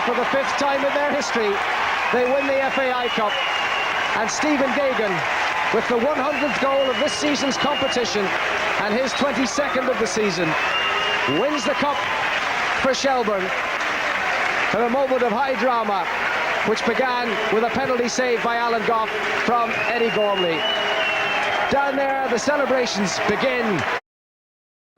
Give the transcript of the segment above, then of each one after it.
for the 5th time in their history, they win the FAI Cup. And Stephen Gagan, with the 100th goal of this season's competition and his 22nd of the season, wins the cup for Shelbourne in a moment of high drama, which began with a penalty saved by Alan Goff from Eddie Gormley. Down there, the celebrations begin.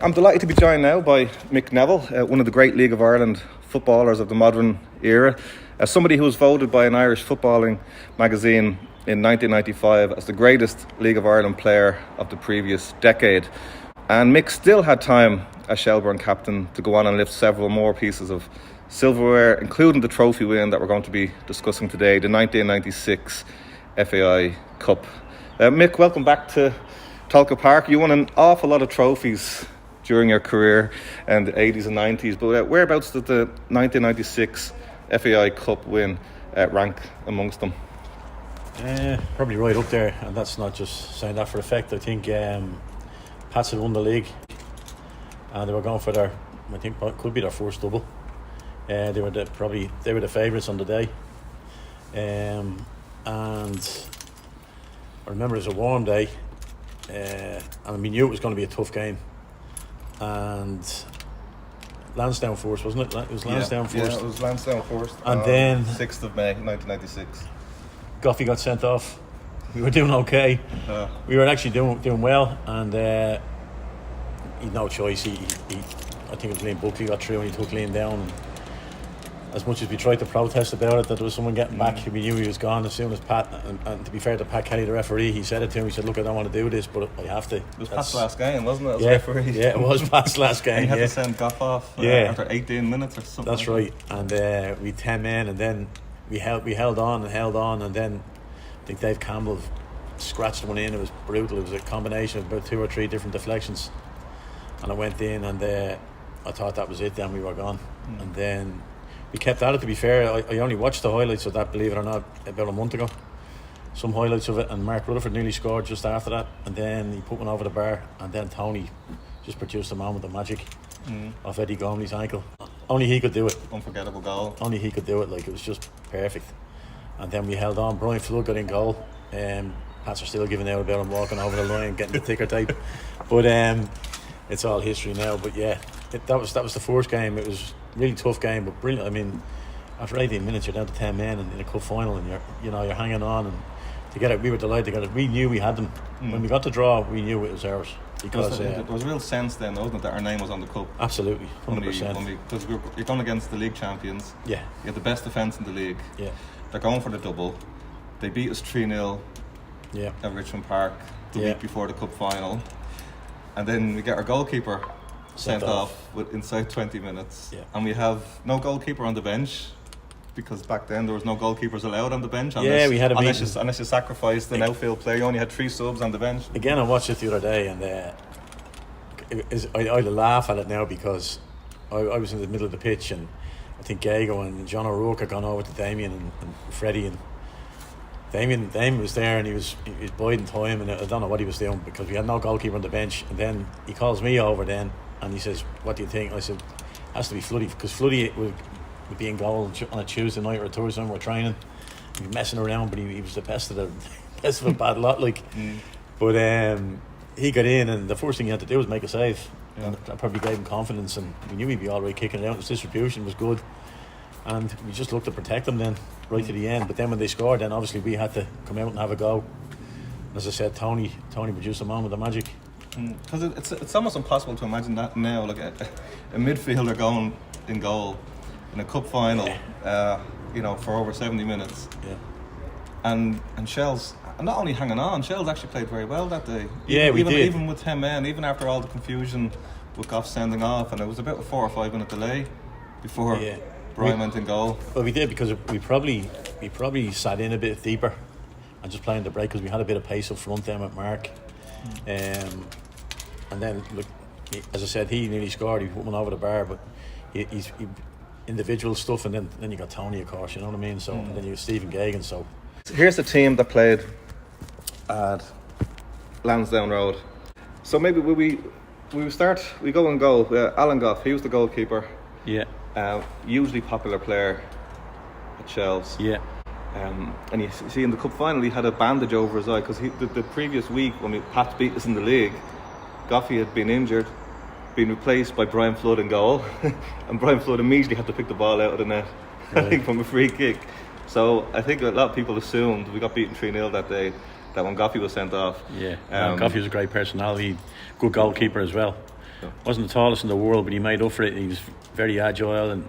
I'm delighted to be joined now by Mick Neville, one of the great League of Ireland footballers of the modern era. As somebody who was voted by an Irish footballing magazine in 1995 as the greatest League of Ireland player of the previous decade. And Mick still had time as Shelbourne captain to go on and lift several more pieces of silverware, including the trophy win that we're going to be discussing today, the 1996 FAI Cup. Mick, welcome back to Tolka Park. You won an awful lot of trophies during your career in the 80s and 90s, but whereabouts did the 1996 FAI Cup win rank amongst them? Probably right up there, and that's not just saying that for effect. I think Pats had won the league, and they were going for their, I think, could be their first double. They were the favourites on the day, and I remember it was a warm day, and we knew it was going to be a tough game. And Lansdowne first, wasn't it? It was Lansdowne first. Yeah, it was Lansdowne first. And then 6th of May 1996. Goffey got sent off. We were doing okay. We were actually doing well, and he had no choice. He I think it was Liam Buckley got through and he took Liam down. And as much as we tried to protest about it, that there was someone getting back, we knew he was gone as soon as Pat. And to be fair to Pat Kelly, the referee, he said it to him. He said, "Look, I don't want to do this, but I have to." It was Pat's last game, wasn't it? As yeah, referee? Yeah, it was Pat's last game. He had to send Goff off after 18 minutes or something. That's right. And we had 10 men, and then we held on, and then I think Dave Campbell scratched one in. It was brutal. It was a combination of about 2 or 3 different deflections, and I went in, and I thought that was it. Then we were gone, and then we kept at it. To be fair, I only watched the highlights of that, believe it or not, about a month ago. Some highlights of it, and Mark Rutherford nearly scored just after that, and then he put one over the bar, and then Tony just produced a moment of magic off Eddie Gormley's ankle. Only he could do it. Unforgettable goal. Only he could do it. Like, it was just perfect. And then we held on. Brian Flood got in goal. Pats are still giving out about him walking over the line, getting the ticker tape. But it's all history now. But yeah, that was the first game. It was a really tough game, but brilliant. I mean, after 18 minutes, you're down to 10 men in a cup final, and you're hanging on. And to get it, we were delighted to get it. We knew we had them. When we got the draw, we knew it was ours. Because there was a real sense then, wasn't it, that our name was on the cup? Absolutely, 100%. Because you're going against the league champions. Yeah. You have the best defence in the league. Yeah. They're going for the double. They beat us 3-0 at Richmond Park the week before the cup final. And then we get our goalkeeper sent off inside 20 minutes. Yeah. And we have no goalkeeper on the bench, because back then there was no goalkeepers allowed on the bench. We had unless you sacrificed an outfield player. You only had 3 subs on the bench. Again, I watched it the other day, and I laugh at it now, because I was in the middle of the pitch, and I think Gago and John O'Rourke had gone over to Damien and Freddie, and Damien was there, and he was biding time, and I don't know what he was doing, because we had no goalkeeper on the bench. And then he calls me over then, and he says, "What do you think?" I said, "It has to be Floody," because Floody would be in goal on a Tuesday night or a Thursday night. We're training, he'd be messing around, but he was the best of a bad lot, like. But he got in, and the first thing he had to do was make a save. And that probably gave him confidence, and we knew he'd be all right kicking it out. His distribution was good, and we just looked to protect them then right to the end. But then when they scored, then obviously we had to come out and have a go. And as I said, Tony produced a moment of magic. Because it's almost impossible to imagine that now, like a midfielder going in goal in a cup final, for over 70 minutes. Yeah. And Shels, not only hanging on, Shels actually played very well that day. Yeah, we did. Even with 10 men, even after all the confusion with Goff sending off, and it was about a 4 or 5 minute delay before Brian went in goal. Well, we did, because we probably sat in a bit deeper and just playing the break, because we had a bit of pace up front then with Mark. And then, look, as I said, he nearly scored. He put one over the bar, but he's individual stuff, and then you got Tony, of course, you know what I mean. So and then you got Stephen Gagan. So here's the team that played at Lansdowne Road. So maybe we go and goal. Alan Goff, he was the goalkeeper. Yeah. Hugely popular player at Shels. Yeah. And you see in the cup final he had a bandage over his eye because the previous week when Pat beat us in the league, Goffey had been injured, been replaced by Brian Flood in goal, and Brian Flood immediately had to pick the ball out of the net, I think, from a free kick. So I think a lot of people assumed we got beaten 3-0 that day, that when Goffey was sent off. Yeah, Goffey was a great personality, good goalkeeper as well. Wasn't the tallest in the world, but he made up for it. He was very agile and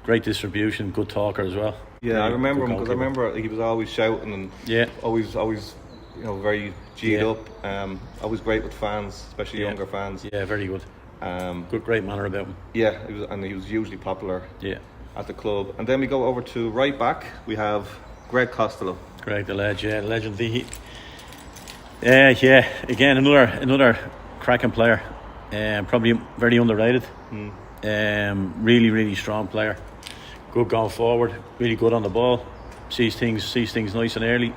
great distribution, good talker as well. Yeah, I remember him because I remember he was always shouting and always, very G'd up. Always great with fans, especially younger fans. Yeah, very good. Great manner about him. Yeah, he was hugely popular. Yeah. At the club. And then we go over to right back. We have Greg Costello. Greg the legend. Again, another cracking player. Probably very underrated. Really, really strong player. Good going forward. Really good on the ball. Sees things nice and early,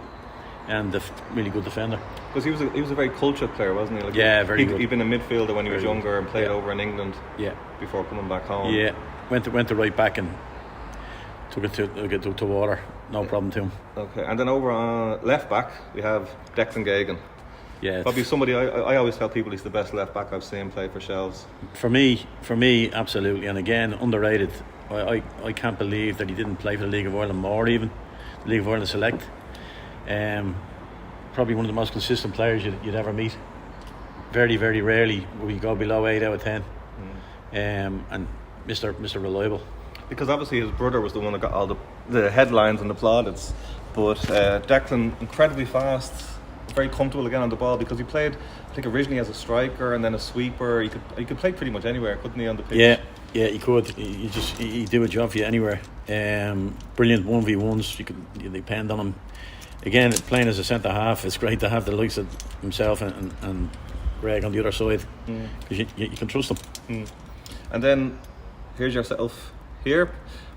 and really good defender. Because he was a very cultured player, wasn't he? Very good. He'd been a midfielder when he was younger and played over in England. Yeah. Before coming back home. Yeah. Went to right back and took it to water. No problem to him. Okay. And then over on left back we have Declan Gagan. Yeah. Probably somebody I always tell people he's the best left back I've seen play for Shels. For me, absolutely. And again, underrated. I can't believe that he didn't play for the League of Ireland more, even the League of Ireland Select. Probably one of the most consistent players you'd ever meet. Very, very rarely will he go below 8 out of 10. And Mr. Reliable. Because obviously his brother was the one that got all the headlines and the plaudits, but Declan incredibly fast, very comfortable again on the ball because he played, I think, originally as a striker and then a sweeper. He could play pretty much anywhere, couldn't he, on the pitch? Yeah, he could. He'd do a job for you anywhere. Brilliant 1v1s. You could depend on him. Again, playing as a centre half, it's great to have the likes of himself and Greg on the other side because you can trust them. And then here's yourself here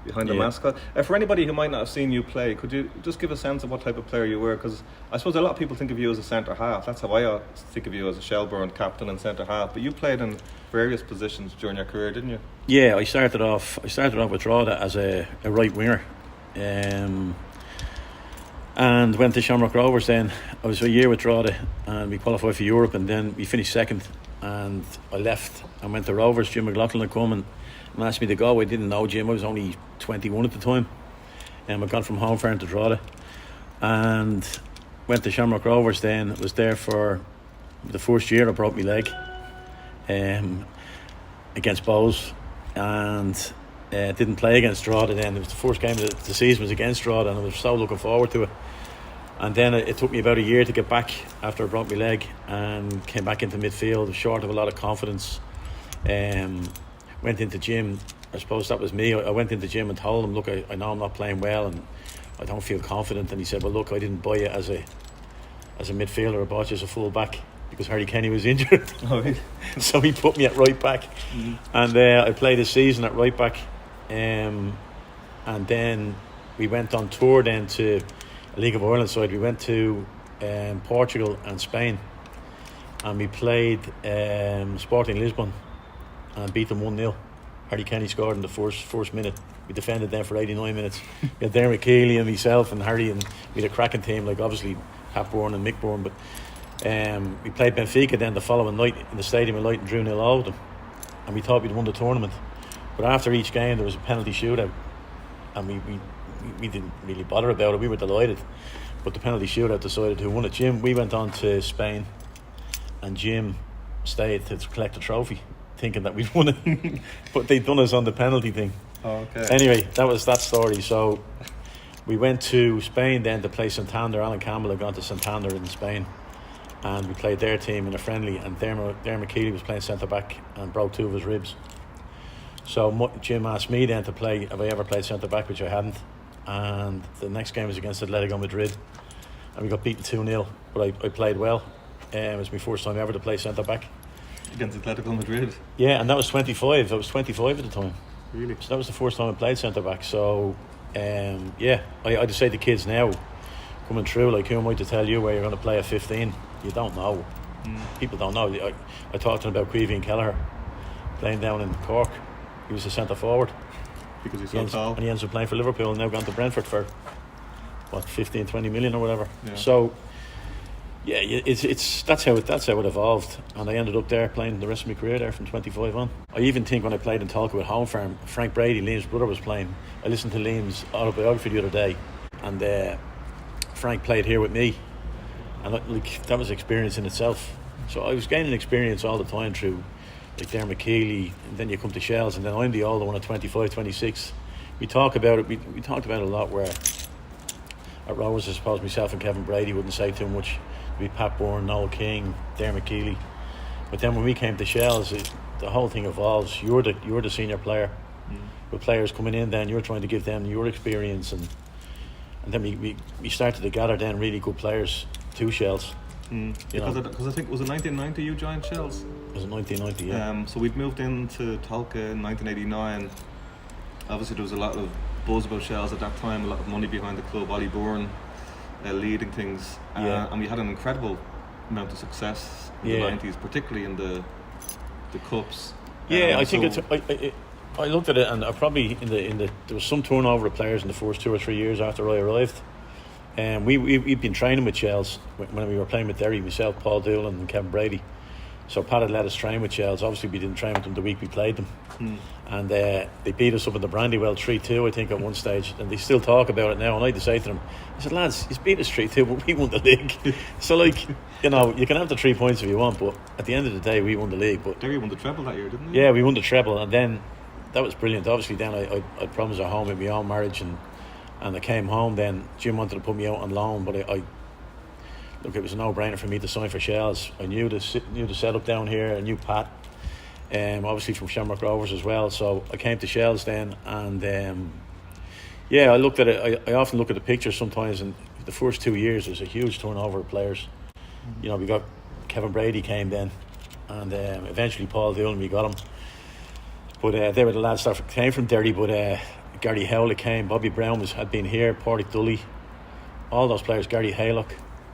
behind the mascot. For anybody who might not have seen you play, could you just give a sense of what type of player you were? Because I suppose a lot of people think of you as a centre half. That's how I think of you, as a Shelbourne captain and centre half. But you played in various positions during your career, didn't you? Yeah, I started off with Drogheda as a right winger, and went to Shamrock Rovers. Then I was a year with Drogheda, and we qualified for Europe, and then we finished second. And I left and went to Rovers. Jim McLaughlin had come and asked me to go. I didn't know Jim. I was only 21 at the time, and I'd gone from home farm to Drogheda, and went to Shamrock Rovers. Then was there for the first year. I broke my leg against Bowes, and didn't play against Drogheda. Then it was the first game of the season was against Drogheda, and I was so looking forward to it. And then it took me about a year to get back after I broke my leg, and came back into midfield, short of a lot of confidence. Went into gym. I suppose that was me. I went into gym and told him, look, I know I'm not playing well and I don't feel confident. And he said, well, look, I didn't buy you as a midfielder. I bought you as a full back because Harry Kenny was injured. So he put me at right back. And I played a season at right back. And then we went on tour then to a League of Ireland side. We went to Portugal and Spain, and we played Sporting Lisbon and beat them 1-0. Harry Kenny scored in the first minute. We defended them for 89 minutes. We had Dermot Keeley and myself and Harry, and we had a cracking team, like obviously Pat Bourne and Mick Bourne. But we played Benfica then the following night in the Stadium of Light and drew 0 with them, and we thought we'd won the tournament. But after each game there was a penalty shootout, and we didn't really bother about it. We were delighted, but the penalty shootout decided who won it. We went on to Spain, and Jim stayed to collect the trophy, thinking that we'd won it. But they'd done us on the penalty thing. Anyway, that was that story. So we went to Spain then to play Santander. Alan Campbell had gone to Santander in Spain, and we played their team in a friendly, and Dermot Keeley was playing centre back and broke 2 of his ribs. So Jim asked me then to play, have I ever played centre back, which I hadn't. And the next game was against Atletico Madrid, and we got beaten 2-0, but I played well. It was my first time ever to play centre back against Atletico Madrid. Yeah, and that was 25. I was 25 at the time. Really? So that was the first time I played centre back. So I just say to kids now coming through, like, who am I to tell you where you're going to play at 15? You don't know. People don't know. I talked to them about Creevy and Kelleher playing down in Cork. He was a centre forward. Because he's so tall. And he ends up playing for Liverpool and now gone to Brentford for, 15, 20 million or whatever. Yeah. So, yeah, it's that's how it evolved. And I ended up there playing the rest of my career there from 25 on. I even think when I played in Tolka with Home Farm, Frank Brady, Liam's brother, was playing. I listened to Liam's autobiography the other day, and Frank played here with me. And that was experience in itself. So I was gaining experience all the time through Dermot Keeley, and then you come to Shels, and then I'm the older one at 25, 26. We talk about it. We talked about it a lot. Where at Rovers, I suppose myself and Kevin Brady wouldn't say too much. It'd be Pat Bourne, Noel King, Dermot Keeley. But then when we came to Shels, the whole thing evolves. You're the senior player. With players coming in, then you're trying to give them your experience, and then we started to gather then really good players to Shels. Because I think, was it 1990 you joined Shels? It was in 1990, yeah. So we'd moved into Tolka in 1989. Obviously there was a lot of buzz about Shels at that time, a lot of money behind the club, Ollie Bourne leading things, and we had an incredible amount of success in the 90s, particularly in the cups. I think I looked at it, and I probably there was some turnover of players in the first 2 or 3 years after I arrived. And we'd been training with Shels when we were playing with Derry, myself, Paul Doolan and Kevin Brady. So Pat had let us train with Shels. Obviously we didn't train with them the week we played them. And they beat us up in the Brandywell 3-2 I think at one stage, and they still talk about it now. And I had to say to them, I said, lads, he's beat us 3-2 but we won the league. So you can have the 3 points if you want, but at the end of the day we won the league. But Derry won the treble that year, didn't they? Yeah, we won the treble, and then that was brilliant. Obviously then I promised her home with my own marriage, and I came home then. Jim wanted to put me out on loan, but it was a no-brainer for me to sign for Shels. I knew the setup down here. I knew Pat, obviously from Shamrock Rovers as well. So I came to Shels then, and I looked at it. I often look at the pictures sometimes, and the first 2 years there's a huge turnover of players. We got Kevin Brady came then, and eventually Paul Doolan, we got him. But they were the lads that came from Derry, but Gary Howlett came, Bobby Brown had been here, Pádraig Dully, all those players, Gary Haylock.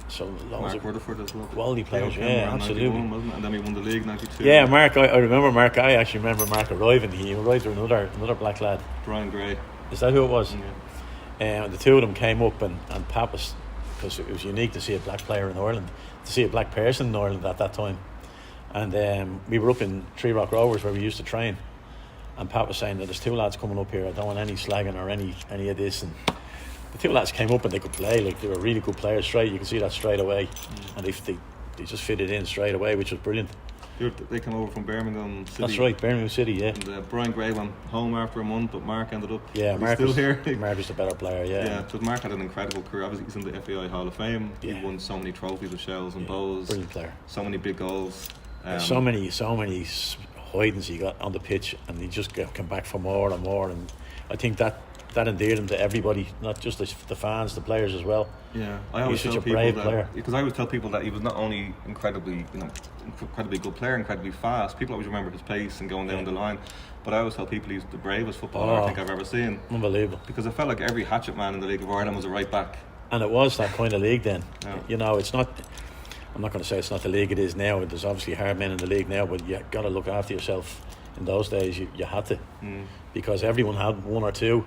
So loads of Rutherford as well. quality players, absolutely. 91, wasn't it? And then we won the league 92. Yeah, Mark, I remember Mark. I actually remember Mark arriving. He arrived with another black lad. Brian Gray. Is that who it was? Yeah. The two of them came up, and Pat was, because it was unique to see a black player in Ireland, to see a black person in Ireland at that time. And we were up in Tree Rock Rovers where we used to train. And Pat was saying that there's 2 lads coming up here. I don't want any slagging or any of this. And the 2 lads came up and they could play. Like, they were really good players straight. You can see that straight away. And they just fitted in straight away, which was brilliant. They came over from Birmingham City. That's right, Birmingham City, yeah. And Brian Gray went home after a month, but Mark ended up Mark still here. Mark was the better player, Yeah, but Mark had an incredible career. Obviously he's in the FAI Hall of Fame. He won so many trophies with Shels and Bows. Brilliant player. So many big goals. So many hidings he got on the pitch, and he just came back for more and more, and I think that endeared him to everybody, not just the fans, the players as well. Yeah, I always He's tell such a brave people player. because I always tell people that he was not only incredibly good player, incredibly fast. People always remember his pace and going down the line, but I always tell people he's the bravest footballer I think I've ever seen. Unbelievable. Because I felt like every hatchet man in the League of Ireland was a right back. And it was that kind of league then. Yeah. It's not. I'm not going to say it's not the league it is now. There's obviously hard men in the league now, but you got to look after yourself. In those days, you had to, because everyone had 1 or 2.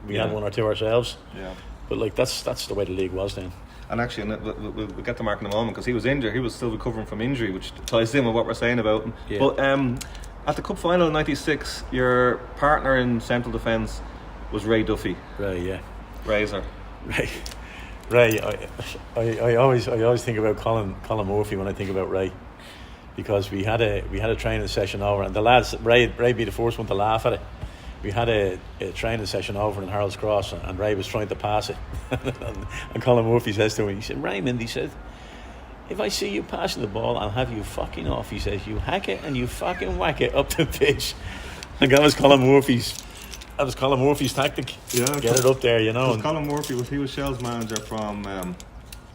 We had 1 or 2 ourselves. Yeah. But that's the way the league was then. And actually, we'll get to Mark in a moment, because he was injured. He was still recovering from injury, which ties in with what we're saying about him. Yeah. But at the cup final in '96, your partner in central defence was Ray Duffy. Right. Yeah. Razor. Ray. I always think about Colin Murphy when I think about Ray, because we had a training session over, and the lads, Ray be the first one to laugh at it. We had a training session over in Harold's Cross, and Ray was trying to pass it, and Colin Murphy says to him, he said, "Raymond," he said, "if I see you passing the ball, I'll have you fucking off." He says, "You hack it and you fucking whack it up the pitch." And that was Colin Murphy's tactic. Yeah, get it up there, And Colin Murphy was Shels manager from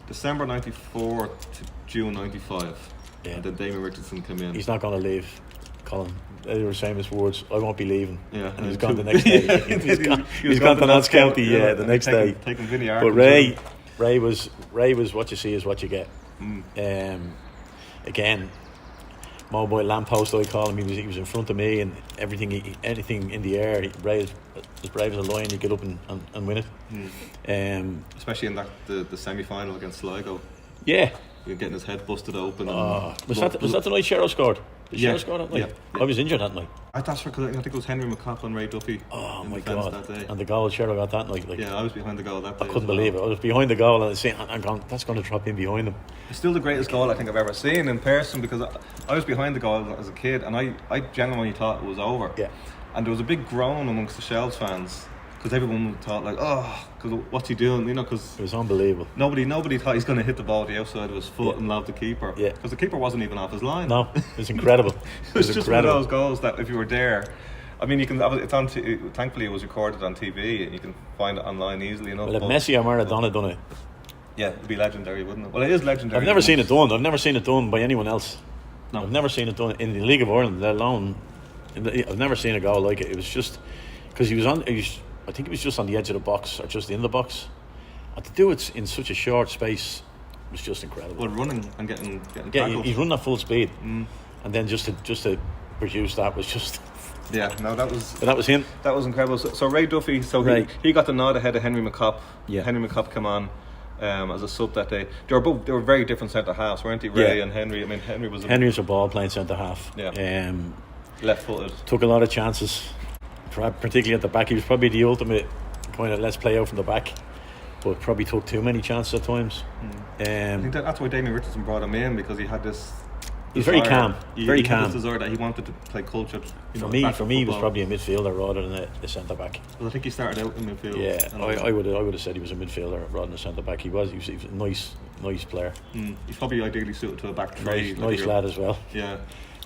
December '94 to June '95. Yeah. And then Damien Richardson came in. He's not going to leave, Colin. They were saying his words, "I won't be leaving." Yeah, and he's gone the next day. he's gone to Notts County. The next day. Taking Vinny But Ray was what you see is what you get. Again, mobile lamppost, I call him. He was in front of me, and anything in the air, brave as a lion, he'd get up and win it. Especially in the semi-final against Sligo. Yeah. You're getting his head busted open. Was that the night Shels scored? Did Shels score that night? Yeah. I was injured that night. That's for, I think it was Henry McCopp and Ray Duffy. Oh in my defence God! that day. And the goal Shero got that night. Yeah, I was behind the goal that day. I couldn't believe it. I was behind the goal, and I'm going, that's going to drop in behind him. It's still the greatest goal I think I've ever seen in person, because I was behind the goal as a kid, and I genuinely thought it was over. Yeah. And there was a big groan amongst the Shels fans, because everyone thought like, because what's he doing? Because it was unbelievable. Nobody thought he's going to hit the ball the outside of his foot and lob the keeper. Yeah. Because the keeper wasn't even off his line. No, it was incredible. It was just incredible. One of those goals that if you were there, I mean, you can. It's on. Thankfully, it was recorded on TV, and you can find it online easily enough. Well, if Messi or Maradona done it, yeah, it'd be legendary, wouldn't it? Well, it is legendary. I've never seen it done. I've never seen it done by anyone else. No. I've never seen it done in the League of Ireland, let alone. I've never seen a goal like it. It was just because he was on. I think he was just on the edge of the box or just in the box, and to do it in such a short space was just incredible. Well, running and getting yeah, tackled. he's running at full speed, and then just to produce that was just. Yeah, no, that was him. That was incredible. So Ray Duffy, he got the nod ahead of Henry McCopp. Yeah. Henry McCopp came on as a sub that day. They were very different centre halves, weren't they? Ray and Henry. I mean, Henry was a ball playing centre half. Yeah. Left-footed. Took a lot of chances, particularly at the back. He was probably the ultimate kind of let's play out from the back, but probably took too many chances at times. I think that's why Damien Richardson brought him in, because he had this. He's very calm. Very calm. This desire that he wanted to play cultured. For me, he was probably a midfielder rather than a centre back. Well, I think he started out in midfield. Yeah, I would have said he was a midfielder rather than a centre back. He was a nice player. He's probably ideally suited to a back three. Nice lad as well. Yeah.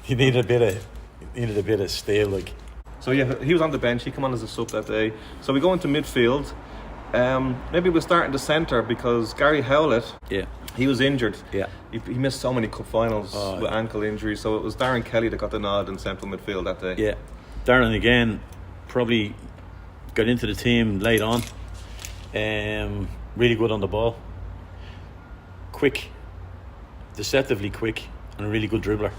He needed a bit of steel, like. So yeah, he was on the bench. He came on as a sub that day. So we go into midfield. Maybe we'll start in the centre, because Gary Howlett. Yeah. He was injured. Yeah. He missed so many cup finals with ankle injuries. So it was Darren Kelly that got the nod in central midfield that day. Yeah. Darren again probably got into the team late on. Really good on the ball. Quick. Deceptively quick, and a really good dribbler.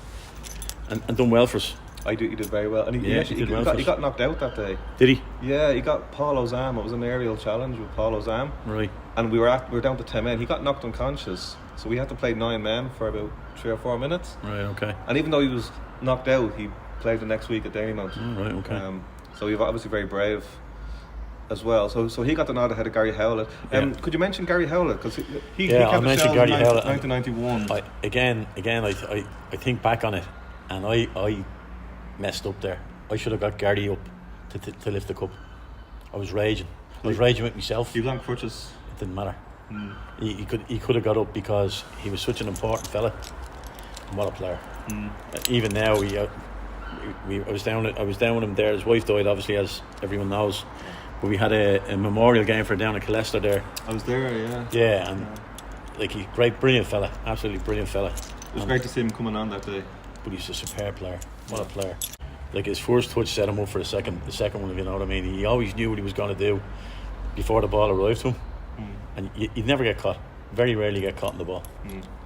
And done well for us. He did very well. And he got knocked out that day. Did he? Yeah, he got Paul Ozam. It was an aerial challenge with Paul Ozam. Right. And we were down to 10 men. He got knocked unconscious, so we had to play 9 men for about 3 or 4 minutes. Right. Okay. And even though he was knocked out, he played the next week at Dalymount. Right. Okay. So he was obviously very brave as well. So he got the nod ahead of Gary Howlett. Could you mention Gary Howlett? Because he kept I'll mention Gary Howlett. 1991. I think back on it, and I messed up there. I should have got Gary up to lift the cup. I was raging. I was raging with myself. He was on crutches. It didn't matter. He could have got up, because he was such an important fella. And what a player! Even now, I was down with him there. His wife died, obviously, as everyone knows. But we had a memorial game for down at Colester there. I was there, yeah. Yeah, and brilliant fella, absolutely brilliant fella. It was great to see him coming on that day. But he's a superb player. What a player! Like, his first touch set him up for the second one, if you know what I mean. He always knew what he was going to do before the ball arrived to him, and he'd never get caught. Very rarely get caught in the ball.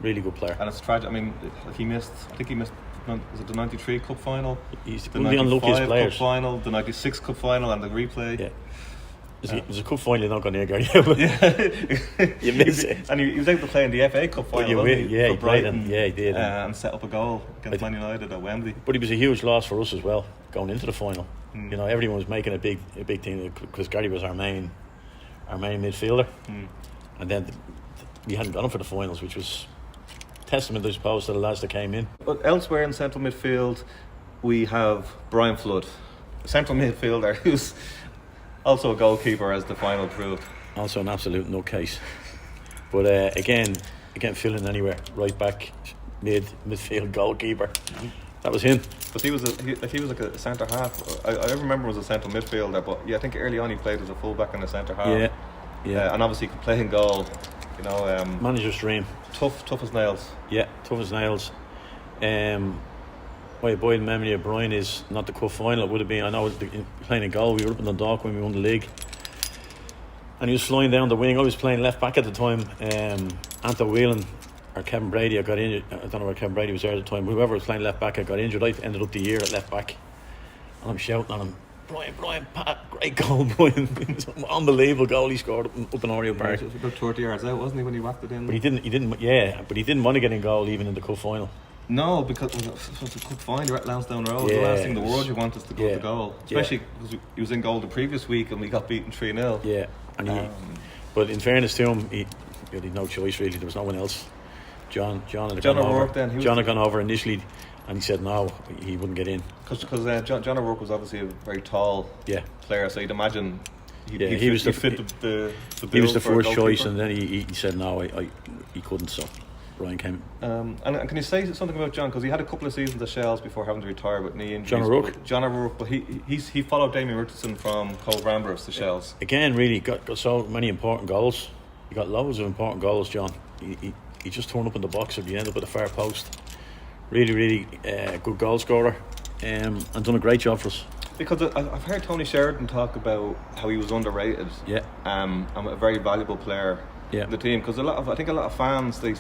Really good player. And it's tragic. I mean, he missed. I think he missed. Was it the '93 Cup final? He's the one of the unluckiest players. Cup final, the '96 Cup final, and the replay. Yeah. It was a cup final. You're not going to Gary Howlett. Yeah. You miss it. And he was able to play in the FA Cup final. He played, and he did. And set up a goal against Man United at Wembley. But he was a huge loss for us as well, going into the final. You know, everyone was making a big thing, because Gary was our main midfielder, and then we hadn't gone for the finals, which was testament, I suppose, to the lads that came in. But elsewhere in central midfield, we have Brian Flood, a central midfielder who's also a goalkeeper, as the final proved. Also an absolute nutcase. But again, filling anywhere, right back, midfield goalkeeper. That was him. But he was like a centre half. I remember he was a central midfielder, but I think early on he played as a full back and a centre half. Yeah. And obviously he could play in goal. You know, manager's dream. Tough as nails. Yeah, tough as nails. My boy in memory of Brian is not the cup final. It would have been. I know playing in goal. We were up in Dundalk when we won the league, and he was flying down the wing. I was playing left back at the time. Anto Whelan or Kevin Brady, I got injured. I don't know where Kevin Brady was there at the time. Whoever was playing left back, I got injured. I ended up the year at left back, and I'm shouting on him, Brian, Pat, great goal, Brian. It's an unbelievable goal he scored up in Oriel Park. It was about 30 yards out, wasn't he, when he whacked it in? But he didn't. Yeah, but he didn't want to get in goal even in the cup final. No, because it was a good find. You're at Lansdowne Road. Yeah, The last thing in the world you want is to go to goal, especially because he was in goal the previous week and we got beaten 3-0. Yeah, and but in fairness to him, he had no choice really. There was no one else. John had gone over initially, and he said no, he wouldn't get in because John O'Rourke was obviously a very tall player, so you'd imagine he was the first choice, and then he said no, he couldn't. So Brian came. And can you say something about John, because he had a couple of seasons at Shels before having to retire with knee injuries? John O'Rourke, but he followed Damien Richardson from Cove Ramblers to Shels. Again, really got so many important goals. He got loads of important goals, John. He just turned up in the box at the end up at the far post. Really good goal scorer, and done a great job for us. Because I've heard Tony Sheridan talk about how he was underrated. Yeah. And a very valuable player. Yeah. In the team, because I think a lot of fans they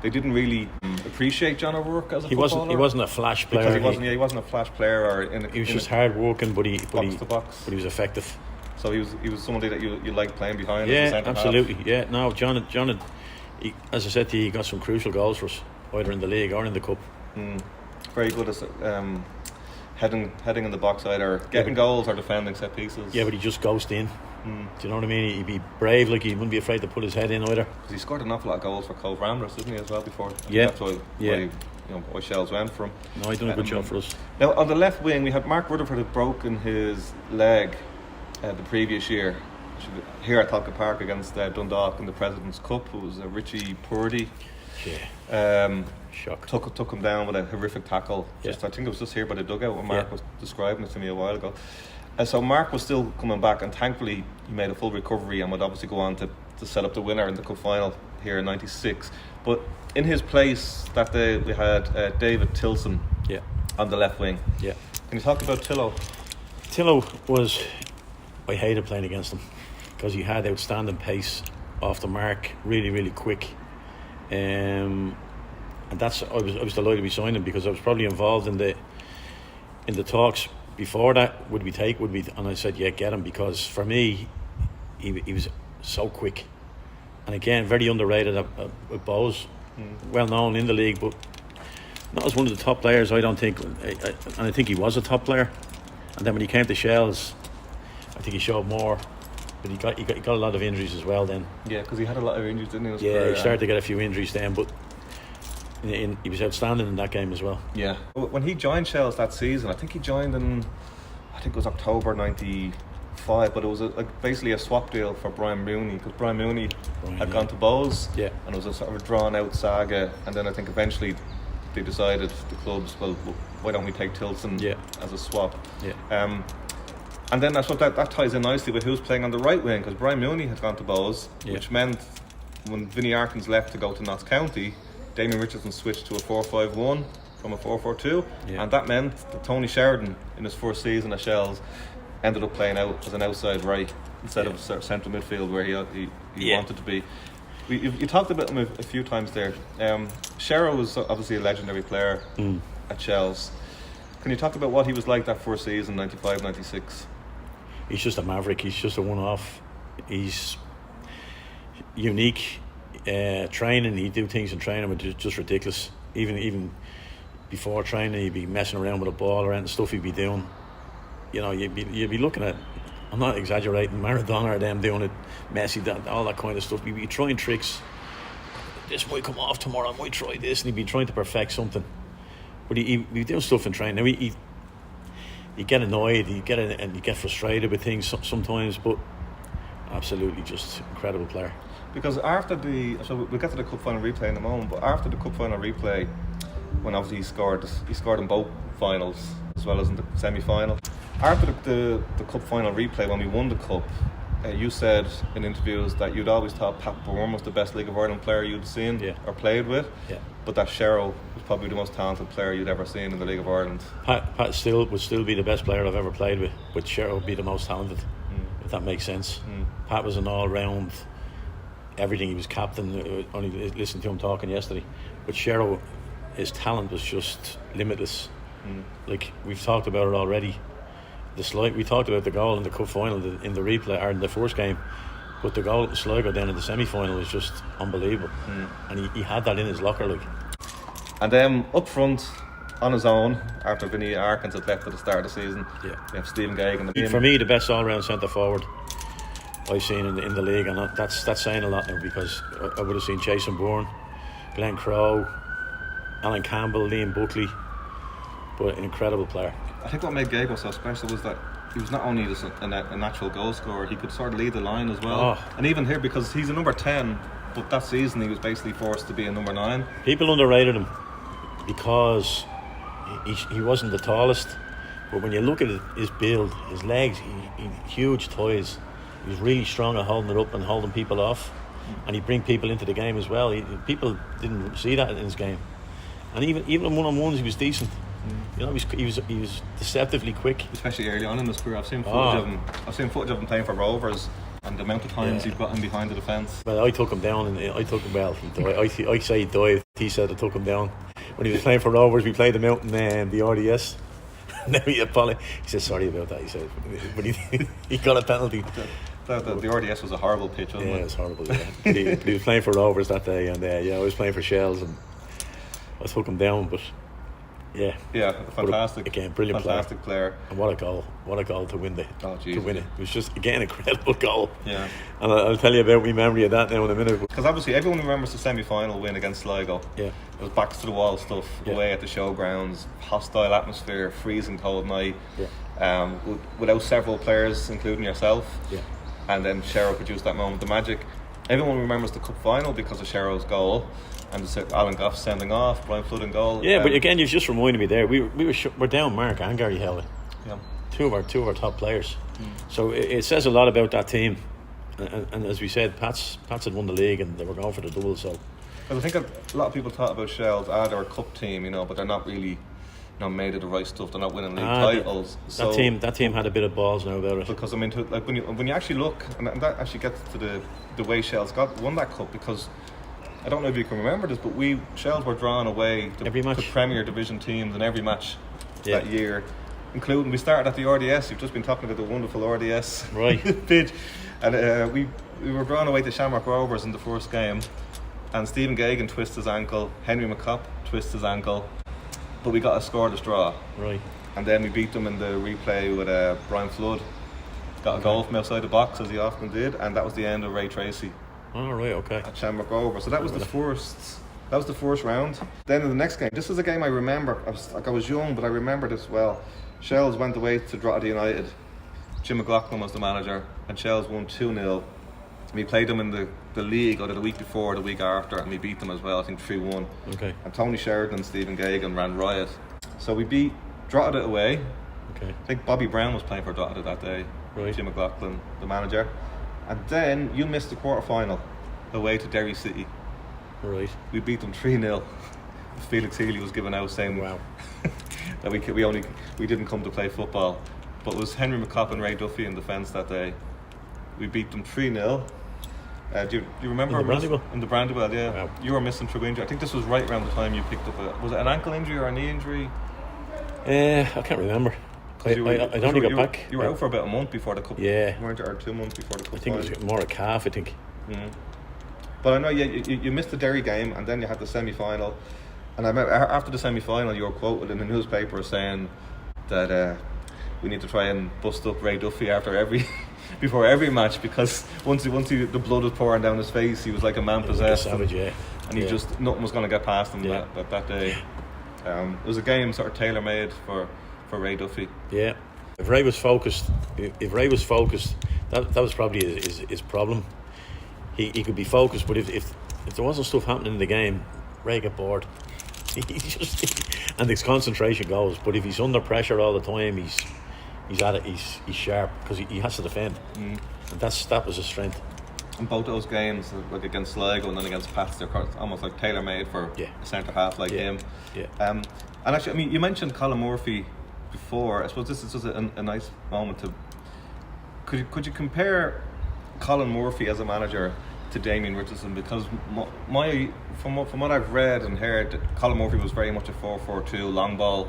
didn't really appreciate John O'Rourke as a footballer. He wasn't a flash player. Because he wasn't a flash player, he was just hard working, but he was effective. So he was somebody that you liked playing behind. Yeah, as a centre absolutely. half. Yeah, no, John had, as I said to you, he got some crucial goals for us, either in the league or in the cup. Very good at heading in the box, either getting goals or defending set pieces. Yeah, but he just ghosted in. Do you know what I mean? He'd be brave, like he wouldn't be afraid to put his head in either. Because he scored an awful lot of goals for Cove Ramblers, didn't he, as well, before? Yeah. That's why Shels went for him. No, he done a good job for us. Now, on the left wing, we had Mark Rutherford had broken his leg the previous year here at Tolka Park against Dundalk in the President's Cup. It was Richie Purdy. Yeah. Shock. Took him down with a horrific tackle. I think it was just here by the dugout when Mark was describing it to me a while ago. So Mark was still coming back, and thankfully he made a full recovery and would obviously go on to set up the winner in the cup final here in '96. But in his place that day we had David Tilson on the left wing. Yeah. Can you talk about Tillo? Tillo was, I hated playing against him because he had outstanding pace off the mark, really quick. And that's I was delighted we signed him, because I was probably involved in the talks before that. Would we? And I said, yeah, get him, because for me he was so quick, and again very underrated at Bowes. Well known in the league, but not as one of the top players, I don't think. And I think he was a top player, and then when he came to Shels, I think he showed more. But he got a lot of injuries as well then. Yeah, because he had a lot of injuries, didn't he? He started to get a few injuries then, but he was outstanding in that game as well. Yeah. When he joined Shels that season, I think he joined in, it was October '95, but it was basically a swap deal for Brian Mooney, because Brian Mooney had gone to Bowes, and it was a sort of a drawn out saga, and then I think eventually they decided, the clubs, well, why don't we take Tilson as a swap? And then I thought that ties in nicely with who's playing on the right wing, because Brian Mooney had gone to Bowes, which meant when Vinnie Arkins left to go to Notts County, Damien Richardson switched to a 4-5-1 from a 4-4-2, and that meant that Tony Sheridan in his first season at Shels ended up playing out as an outside right instead of central midfield where he wanted to be. You talked about him a few times there. Shero was obviously a legendary player at Shels. Can you talk about what he was like that first season, 95-96? He's just a maverick. He's just a one-off. He's unique. Training, he'd do things in training which is just ridiculous. Even before training, he'd be messing around with a ball around, the stuff he'd be doing. You know, you'd be looking at, I'm not exaggerating, Maradona or them doing it, Messi, all that kind of stuff. He'd be trying tricks. This might come off tomorrow, I might try this, and he'd be trying to perfect something. But he'd be doing stuff in training. Now he'd get annoyed, he'd get frustrated with things sometimes, but absolutely just incredible player. Because after we'll get to the cup final replay in a moment, but after the cup final replay, when obviously he scored in both finals as well as in the semi-final. After the cup final replay, when we won the cup, you said in interviews that you'd always thought Pat Bourne was the best League of Ireland player you'd seen or played with, but that Shero was probably the most talented player you'd ever seen in the League of Ireland. Pat would still be the best player I've ever played with, but Shero would be the most talented, if that makes sense. Pat was an all-round everything. He was captain. Only listened to him talking yesterday. But Shero, his talent was just limitless. Like we've talked about it already. We talked about the goal in the cup final in the replay or in the first game, but the goal at Sligo down in the semi-final was just unbelievable. And he had that in his locker, like. And then up front, on his own, after Vinny Arkins had left at the start of the season, you have Stephen Gagan. For me, the best all-round centre forward I've seen in the league, and that's saying a lot now, because I would have seen Jason Bourne, Glenn Crowe, Alan Campbell, Liam Buckley, but an incredible player. I think what made Gago so special was that he was not only just a natural goal scorer, he could sort of lead the line as well. And even here, because he's a number 10, but that season he was basically forced to be a number 9. People underrated him because he wasn't the tallest, but when you look at his build, his legs, he huge thighs. He was really strong at holding it up and holding people off, and he'd bring people into the game as well. People didn't see that in his game, and even in one-on-ones he was decent. You know, he was deceptively quick, especially early on in his career. I've seen footage of him playing for Rovers, and the amount of times he'd got him behind the defence. Well, I took him down, and I say he dived. He said I took him down when he was playing for Rovers. We played him out in the RDS. Now he apologized. He said sorry about that. He said, but he got a penalty. The RDS was a horrible pitch, wasn't it? Yeah, it was horrible. Yeah. but he was playing for Rovers that day, and I was playing for Shels, and I took him down, but. Yeah, fantastic. Again, brilliant player. And what a goal to win it. It was just, again, an incredible goal. Yeah. And I'll tell you about my memory of that now in a minute. Because obviously everyone remembers the semi-final win against Sligo. Yeah. It was backs to the wall stuff, away at the showgrounds, hostile atmosphere, freezing cold night. Yeah. Without several players, including yourself. Yeah. And then Shero produced that moment, the magic. Everyone remembers the cup final because of Shero's goal. And Alan Goff sending off, Brian Flood in goal. Yeah, but again, you've just reminded me there. We're down Mark and Gary Howley. Yeah. Two of our top players. So it says a lot about that team. And as we said, Pats had won the league and they were going for the double. So. Well, I think a lot of people thought about Shels, they're a cup team, but they're not really, made of the right stuff. They're not winning league titles. That team had a bit of balls now about it. Because when you actually look, and that actually gets to the way Shels won that cup, because. I don't know if you can remember this, but Shels were drawn away to Premier Division teams in every match that year, including we started at the RDS. You've just been talking about the wonderful RDS pitch, and we were drawn away to Shamrock Rovers in the first game, and Stephen Gagan twists his ankle, Henry McCopp twists his ankle, but we got a scoreless draw. Right. And then we beat them in the replay with Brian Flood. Got a goal from outside the box, as he often did, and that was the end of Ray Tracy. Oh, right, okay. At Shamrock Rovers. So that was the first. That was the first round. Then in the next game, this is a game I remember. I was young, but I remember this well. Shels went away to Drogheda United. Jim McLaughlin was the manager, and Shels won 2-0. We played them in the league either the week before or the week after, and we beat them as well. I think 3-1. Okay. And Tony Sheridan and Stephen Gagan ran riot. So we beat Drogheda away. Okay. I think Bobby Brown was playing for Drogheda that day. Right. Jim McLaughlin, the manager. And then you missed the quarter-final away to Derry City. Right. We beat them 3-0. Felix Healy was given out saying wow. that we didn't come to play football. But it was Henry McCopp and Ray Duffy in defence that day. We beat them 3-0. Do you remember? In the Brandywell? In the Brandywell, yeah. Wow. You were missing through injury. I think this was right around the time you picked up was it an ankle injury or a knee injury? I can't remember. I only got back. You were out for about a month before the cup. Yeah. Weren't you? Or 2 months before the cup. I think it was more a calf, I think. Mm. But I know you missed the Derry game, and then you had the semi-final. And I remember after the semi-final, you were quoted in the newspaper saying that we need to try and bust up Ray Duffy before every match, because once the blood was pouring down his face, he was like a man possessed. Like a savage, and he just nothing was going to get past him that day. It was a game sort of tailor-made for Ray Duffy. Yeah. If Ray was focused, that was probably his problem. He could be focused, but if there wasn't stuff happening in the game, Ray got bored. And his concentration goes. But if he's under pressure all the time, he's at it. He's sharp because he has to defend, and that was his strength. And both those games, like against Sligo and then against Pats, they're almost like tailor-made for a centre half like him. Yeah. And actually, I mean, you mentioned Colin Murphy before. I suppose this is just a nice moment to. Could you compare Colin Murphy as a manager to Damien Richardson, because from what I've read and heard, Colin Murphy was very much a 4-4-2 long ball.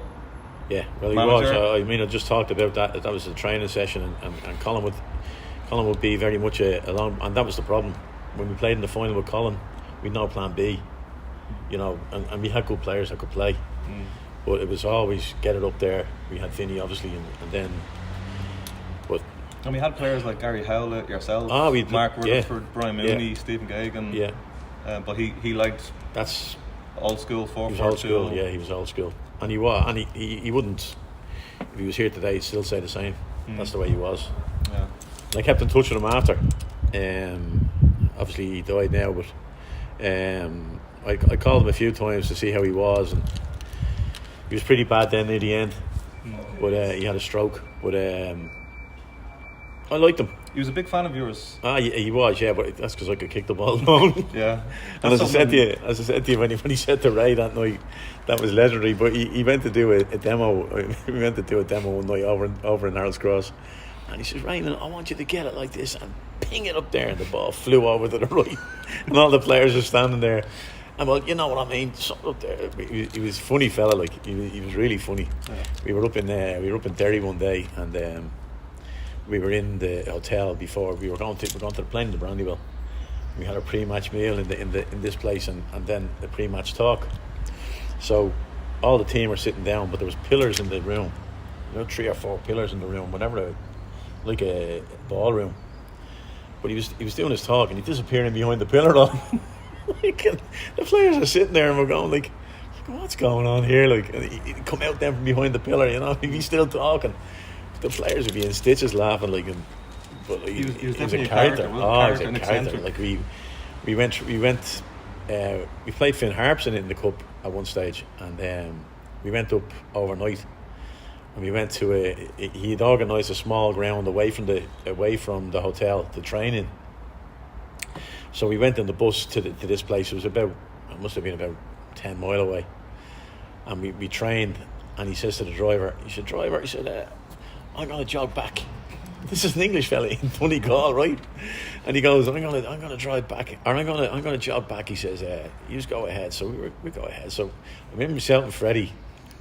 Yeah, well, he manager. was. I mean, I just talked about that. That was a training session, and Colin would be very much a long. And that was the problem when we played in the final with Colin. We'd no plan B, you know, and we had good players that could play, but it was always get it up there. We had Finney obviously, and then, but. And we had players like Gary Howlett, yourself, Mark Rutherford, Brian Mooney, Stephen Gagan. Yeah. But he liked that's old school 4-4-2. He was old school. Yeah, he was old school, and he was, and he wouldn't. If he was here today, he'd still say the same. That's the way he was. Yeah. And I kept in touch with him after. Obviously he died now, but I called him a few times to see how he was, and he was pretty bad then near the end. But he had a stroke. But I liked him. He was a big fan of yours. He was, yeah, but that's because I could kick the ball long. Yeah. And as I said to you, when he said to Ray that night, that was legendary. But he went to do a demo. We went to do a demo one night over in Harold's Cross, and he says, Raymond, I want you to get it like this and ping it up there, and the ball flew over to the right, and all the players are standing there. And well, you know what I mean. Something up there. He was a funny fella. Like he was really funny. Yeah. We were up in Derry one day, and. We were in the hotel before we were going to the plane in the Brandywell. We had a pre-match meal in this place, and then the pre-match talk. So all the team were sitting down, but there was pillars in the room, 3 or 4 pillars in the room, whatever, like a ballroom. But he was doing his talk, and he disappeared in behind the pillar. Like, the players are sitting there, and we're going like, what's going on here? Like, and he'd come out then from behind the pillar, he's still talking. The players would be in stitches laughing, like, but like, he was a character. He was a character. Like we played Finn Harpson in the cup at one stage, and we went up overnight, and we went to he'd organised a small ground away from the hotel to train in. So we went in the bus to this place. It must have been about 10 mile away, and we trained. And he says to the driver, he said, I'm going to jog back. This is an English fella in Donegal, right? And he goes, I'm going to drive back, or I'm going to jog back. He says, you just go ahead. So we go ahead. So I remember myself and Freddie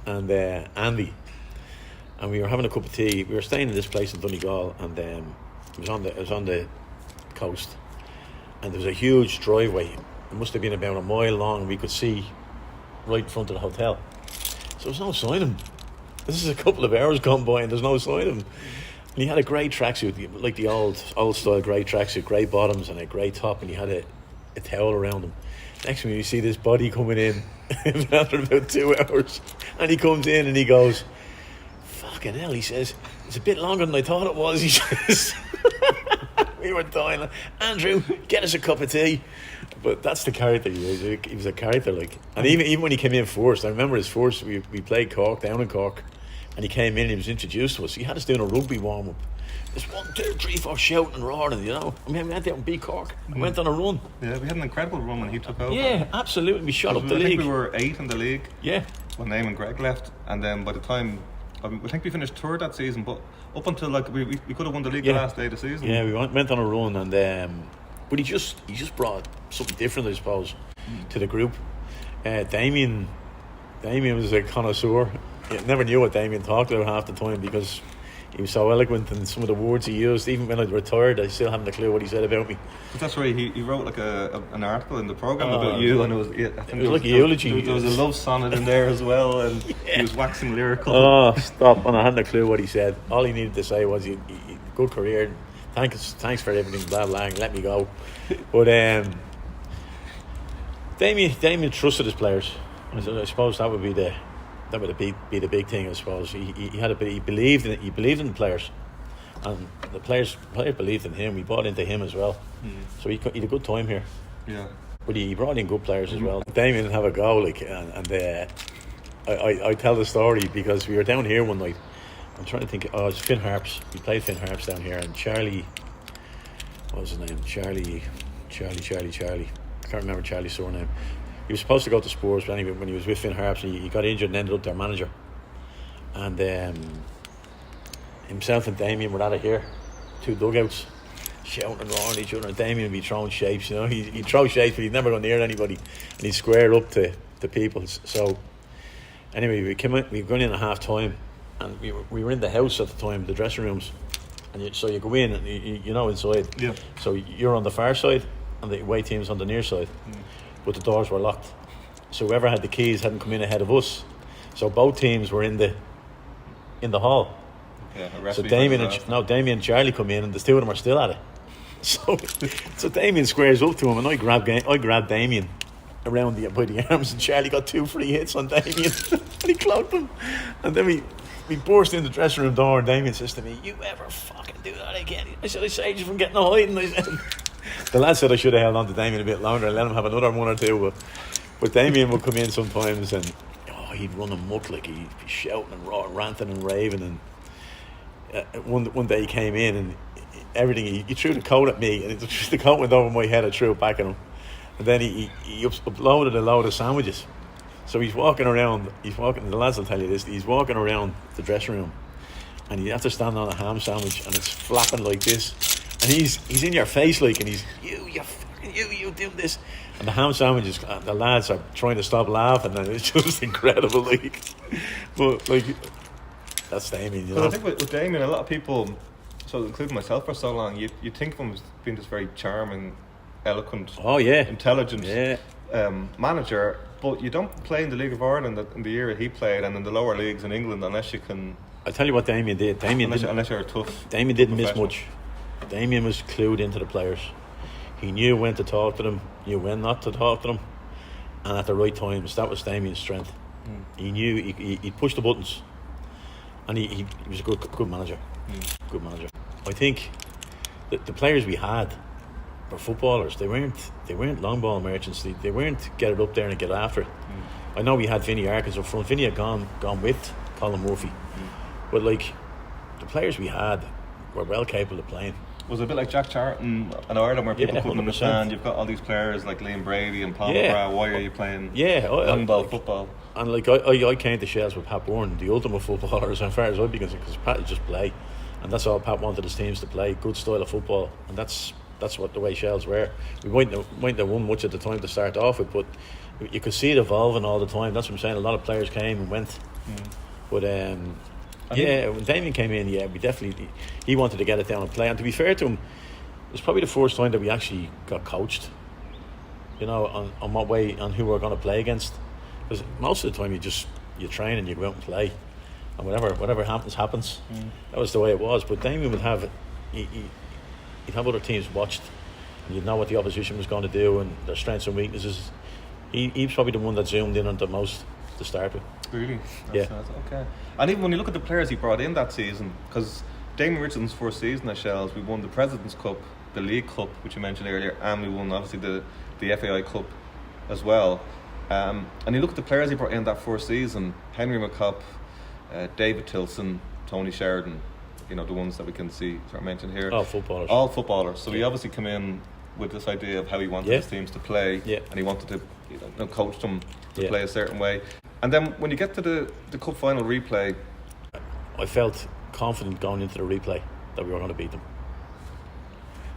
and Andy, and we were having a cup of tea. We were staying in this place in Donegal, and it was on the coast, and there was a huge driveway. It must have been about a mile long, and we could see right in front of the hotel. So there's no sign of him. This is a couple of hours gone by and there's no sign of him. And he had a grey tracksuit, like the old style grey tracksuit, grey bottoms and a grey top, and he had a towel around him. Next thing you see this body coming in after about 2 hours, and he comes in and he goes, fucking hell, he says, it's a bit longer than I thought it was, he says. We were dying. Andrew, get us a cup of tea. But that's the character he was. He was a character, like. And even when he came in first, I remember his first, we played Cork, down in Cork, and he came in and he was introduced to us. He had us doing a rugby warm-up. It's 1, 2, 3, 4 shouting and roaring, I mean, we went out and beat Cork. I went on a run. Yeah, we had an incredible run when he took over. Yeah, absolutely. We shot up the league. I think we were 8 in the league. Yeah. When Eamon and Greg left, and then by the time, I think we finished 3rd that season, but up until like we could have won the league the last day of the season. Yeah, we went on a run, and but he just brought something different, I suppose, to the group. Damien was a connoisseur. I never knew what Damien talked about half the time because he was so eloquent in some of the words he used. Even when I retired, I still haven't a clue what he said about me. But that's right. He wrote like an article in the programme about you, and I think it was like a eulogy. There was a love sonnet in there as well, and he was waxing lyrical. Oh, stop! And I hadn't a clue what he said. All he needed to say was, "He good career. Thanks for everything. Blah blah. And let me go." But Damien trusted his players. I suppose that would be the big thing. I suppose he believed in it. He believed in the players, and the players believed in him. We bought into him as well. So he had a good time here. Yeah. But he brought in good players as well. Damien didn't have a go, like, and I tell the story because we were down here one night. I'm trying to think. Oh, it's Finn Harps. We played Finn Harps down here, and Charlie. What was his name? Charlie. I can't remember Charlie's surname. He was supposed to go to Spurs, but anyway, when he was with Finn Harps, he got injured and ended up their manager. And himself and Damien were out of here, 2 dugouts, shouting and roaring at each other, and Damien would be throwing shapes, you know. He'd throw shapes, but he'd never go near anybody, and he'd square up to people. So anyway, we were going in at half time, and we were in the house at the time, the dressing rooms, and so you go in and you know inside. Yeah. So you're on the far side, and the away team's on the near side, but the doors were locked. So whoever had the keys hadn't come in ahead of us. So both teams were in the hall. Yeah, so Damien and Charlie come in, and the two of them are still at it. So Damien squares up to him, and I grabbed Damien around by the arms, and Charlie got 2 free hits on Damien, and he clocked him. And then we burst in the dressing room door, and Damien says to me, "You ever fucking do that again?" I said, "I saved you from getting a hiding." I said, the lad said I should have held on to Damien a bit longer and let him have another 1 or 2, but Damien would come in sometimes, and he'd run amok, like he'd be shouting and ranting and raving. And one day he came in, and everything, he threw the coat at me, and the coat went over my head. I threw it back at him, and then he uploaded a load of sandwiches. So he's walking around, the lads will tell you this, he's walking around the dressing room, and you have to stand on a ham sandwich, and it's flapping like this, and he's in your face, like, and he's you do this, and the ham sandwiches, the lads are trying to stop laughing, and it's just incredible, like. But like, that's Damien, you know. Well, I think with Damien, a lot of people, so including myself for so long, you think of him as being this very charming, eloquent, intelligent manager, but you don't play in the League of Ireland in the era he played, and in the lower leagues in England, unless you can. I'll tell you what Damien did. Unless you're tough. Damien didn't miss much. Damien was clued into the players. He knew when to talk to them, knew when not to talk to them, and at the right times. That was Damien's strength. He knew he'd push the buttons, and he was a good manager. Good manager. I think that the players we had were footballers. They weren't long ball merchants. They weren't get it up there and get after it. I know we had Vinnie Arkins up front. Vinnie had gone with Colin Murphy, but like, the players we had were well capable of playing. Was it a bit like Jack Charlton in Ireland, where people couldn't understand? You've got all these players like Liam Brady and Paul McGrath. Why are you playing long ball football? And like, I came to Shels with Pat Bourne, the ultimate footballer as far as I'd be concerned, because Pat would just play, and that's all Pat wanted his teams to play, good style of football, and that's what the way Shels were. We mightn't have won much at the time to start off with, but you could see it evolving all the time. That's what I'm saying. A lot of players came and went, but when Damien came in, he wanted to get it down and play. And to be fair to him, it was probably the first time that we actually got coached, you know, on what way, on who we're going to play against. Because most of the time you train and you go out and play, and whatever happens. That was the way it was. But Damien would have he'd have other teams watched, and you'd know what the opposition was going to do and their strengths and weaknesses. He was probably the one that zoomed in on the most to start with. Really? That's okay. And even when you look at the players he brought in that season, because Damien Richardson's first season at Shels, we won the President's Cup, the League Cup, which you mentioned earlier, and we won obviously the FAI Cup as well. And you look at the players he brought in that first season: Henry McCopp, David Tilson, Tony Sheridan, you know, the ones that we can see sort of mentioned here. All footballers. So he obviously came in with this idea of how he wanted his teams to play, and he wanted to, you know, coach them to play a certain way. And then when you get to the cup final replay, I felt confident going into the replay that we were going to beat them.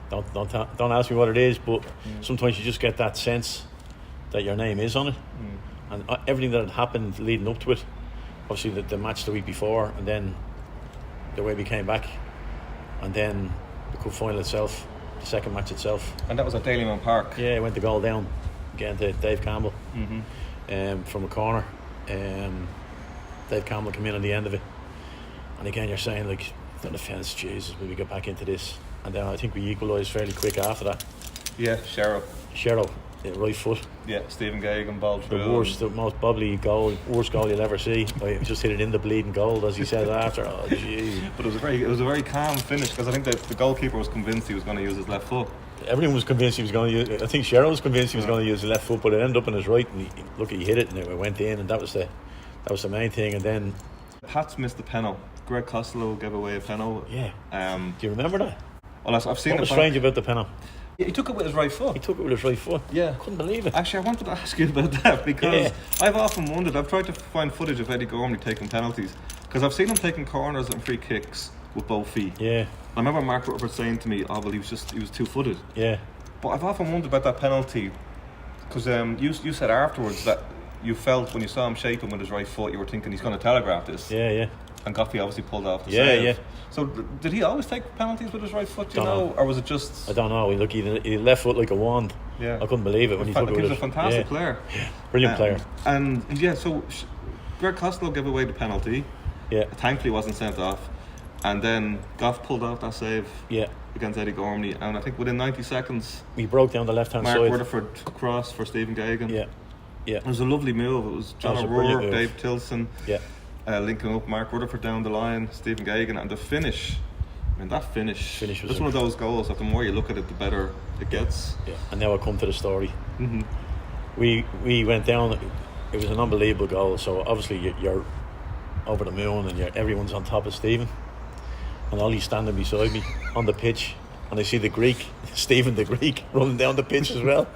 Don't ask me what it is, but sometimes you just get that sense that your name is on it, and everything that had happened leading up to it. Obviously the match the week before, and then the way we came back, and then the cup final itself, the second match itself. And that was at Dalymount Park. Yeah, I went the goal down again to Dave Campbell from a corner. Dave Campbell came in on the end of it, and again you're saying, like, the defence, Jesus, will we get back into this? And then I think we equalised fairly quick after that. Yeah, Sherrill, right foot. Yeah, Stephen Gagan ball through. The most bubbly goal, worst goal you'll ever see. I just hit it in the bleeding goal, as he said after. Oh, jeez. But it was a very calm finish, because I think that the goalkeeper was convinced he was going to use his left foot. Everyone was convinced he was going to use. I think Sherrill was convinced he was going to use his left foot, but it ended up on his right, and he hit it, and it went in, and that was the main thing. And then Pats missed the penalty. Greg Costello gave away a penalty. Yeah. Do you remember that? Well, I've seen what was strange about the penalty? Yeah, he took it with his right foot. Yeah. Couldn't believe it. Actually, I wanted to ask you about that, because I've often wondered, I've tried to find footage of Eddie Gormley taking penalties, because I've seen him taking corners and free kicks with both feet. Yeah. I remember Mark Rutherford saying to me, "Oh well, he was 2-footed." Yeah. But I've often wondered about that penalty, because you said afterwards that you felt when you saw him shaping with his right foot, you were thinking he's going to telegraph this. Yeah, yeah. And Goffey obviously pulled off the Yeah, save. yeah. So did he always take penalties with his right foot, Don't know. or was it just... I don't know. He left foot like a wand. Yeah. I couldn't believe it when he took it with He's a it. fantastic player. Yeah. Brilliant player. And yeah, so Greg Costello gave away the penalty. Yeah. Thankfully, wasn't sent off. And then Goff pulled off that save against Eddie Gormley. And I think within 90 seconds, we broke down the left-hand Mark side. Rutherford crossed for Stephen Gagan. Yeah. Yeah. It was a lovely move. It was John O'Rourke, Dave Tilson, linking up Mark Rutherford down the line, Stephen Gagan, and the finish. I mean, that finish was one of those goals that the more you look at it, the better it gets. Yeah. And now I come to the story. Mm-hmm. We went down. It was an unbelievable goal. So obviously you're over the moon, and everyone's on top of Stephen, and Ollie's standing beside me on the pitch, and I see the Greek, Stephen the Greek, running down the pitch as well.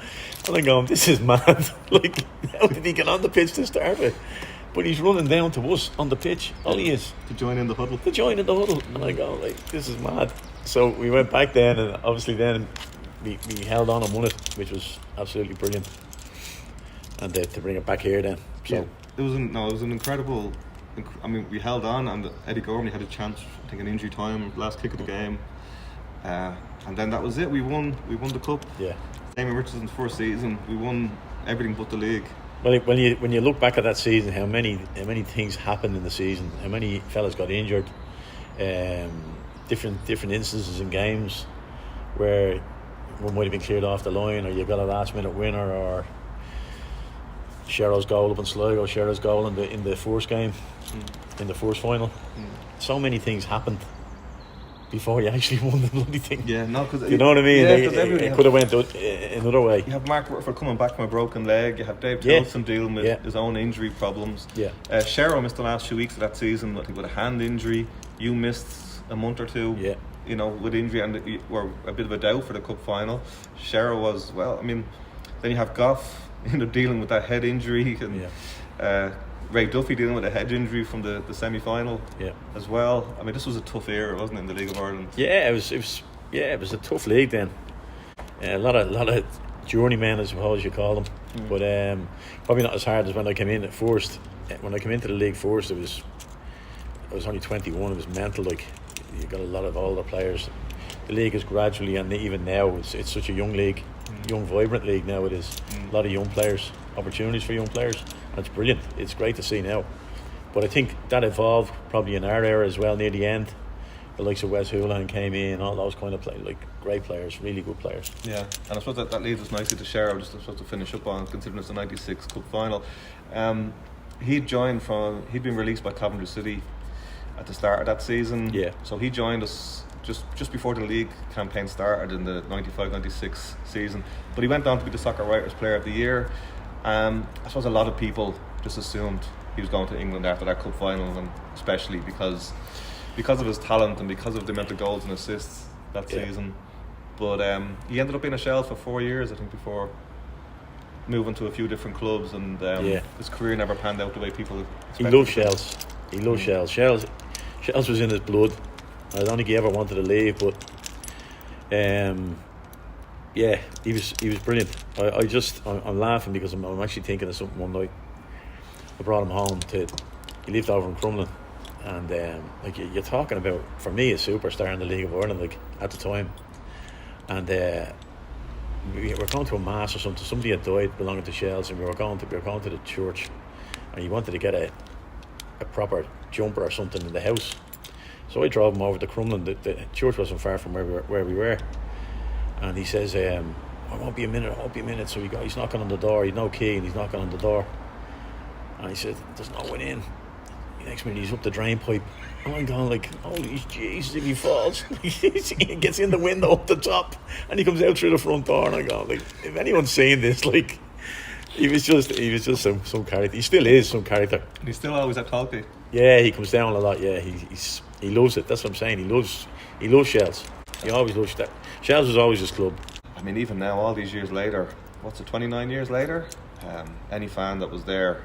And I'm going, this is mad. Like, how did he get on the pitch to start with? But he's running down to us on the pitch. Ollie is. To join in the huddle. And I go, like, this is mad. So we went back then, and obviously then we held on and won it, which was absolutely brilliant. And to bring it back here then. So yeah. It was an incredible... I mean, we held on, and Eddie Gormley had a chance, I think, in injury time, last kick of the game. And then that was it. We won the cup. Yeah. Damien Richardson's first season, we won everything but the league. Well, when you look back at that season, how many things happened in the season, how many fellas got injured, different instances in games where one might have been cleared off the line, or you got a last minute winner, or Sherrow's goal up in Sligo, Sherrow's goal in the first game, in the first final. So many things happened before you actually won the bloody thing. Yeah, no, because you know what I mean. Yeah, it could have went another way. You have Mark Rutherford coming back from a broken leg. You have Dave Tilson dealing with his own injury problems. Yeah. Sherrow missed the last few weeks of that season, I think, with a hand injury. You missed a month or two. Yeah. You know, with injury, and you were a bit of a doubt for the cup final. Sherrow was, well, I mean, then you have Goff, dealing with that head injury, and Ray Duffy dealing with a head injury from the semi-final as well. I mean, this was a tough era, wasn't it, in the League of Ireland? Yeah, it was a tough league then. A lot of journeymen, I suppose you call them, but probably not as hard as when I came in at first. When I came into the league first, I was only 21. It was mental. Like, you got a lot of older players. The league is gradually, and even now, it's such a young league, young, vibrant league now. It is a lot of young players, opportunities for young players, and it's brilliant. It's great to see now. But I think that evolved probably in our era as well near the end. The likes of Wes Houlihan came in, all those kind of players, like great players, really good players. Yeah, and I suppose that leads us nicely to Sherrow, just to finish up on, considering it's the '96 Cup final. He'd been released by Coventry City at the start of that season. Yeah. So he joined us just before the league campaign started in the 95-96 season. But he went on to be the Soccer Writers Player of the Year. I suppose a lot of people just assumed he was going to England after that cup final, and especially because of his talent and because of the amount of goals and assists that season. But he ended up in a Shels for 4 years, I think, before moving to a few different clubs, and his career never panned out the way people expected. He loved Shels. He loved Shels. Shels was in his blood. I don't think he ever wanted to leave, but he was brilliant. I'm laughing because I'm actually thinking of something one night. I brought him home he lived over in Crumlin, and like you're talking about, for me, a superstar in the League of Ireland, like at the time, and we were going to a mass or something. Somebody had died belonging to Shels, and we were going to the church, and he wanted to get a proper jumper or something in the house. So I drove him over to Crumlin. The church wasn't far from where we were, and he says, I won't be a minute. So he's knocking on the door. He's no key, and he's knocking on the door, and he said, there's no one in. The next minute he's up the drain pipe, and I'm going like, holy Jesus, if he falls. He gets in the window up the top, and he comes out through the front door, and I go like, if anyone's saying this, like, he was just some character. He still is some character. And he's still always at Tolka. Yeah, he comes down a lot. Yeah, he loves it. That's what I'm saying. He loves Shels. He always loves that. Shels was always his club. I mean, even now, all these years later, 29 years later, any fan that was there,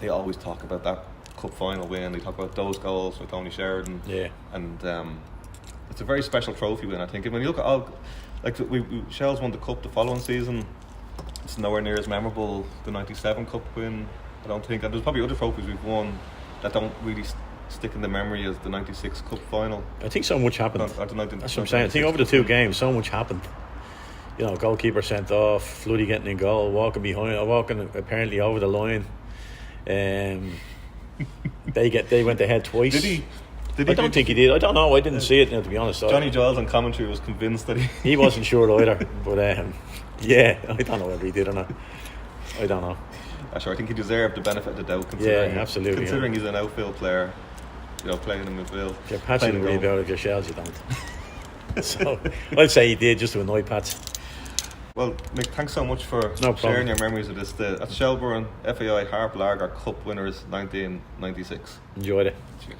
they always talk about that cup final win. They talk about those goals with Tony Sheridan. Yeah. And it's a very special trophy win, I think. And when you look at all, like Shels won the cup the following season, it's nowhere near as memorable the '97 cup win, I don't think. And there's probably other trophies we've won that don't really stick in the memory as the '96 cup final. I think so much happened. That's what I'm saying. I think over the two games, so much happened. You know, goalkeeper sent off, Floody getting in goal, walking apparently over the line. They went ahead twice. Did he? I don't think he did. I don't know. I didn't see it now, to be honest. Johnny Giles on commentary was convinced that he wasn't sure either. But yeah, I don't know whether he did or not. I don't know. Sure, I think he deserved the benefit of the doubt. Absolutely. Considering he's an outfield player, you know, playing in midfield. If you're patching the rebound, if you're Shels, you don't. So I'd say he did, just to annoy Pats. Well, Mick, thanks so much for sharing your memories of this. At Shelbourne FAI Harp Lager Cup winners 1996. Enjoyed it. Cheers.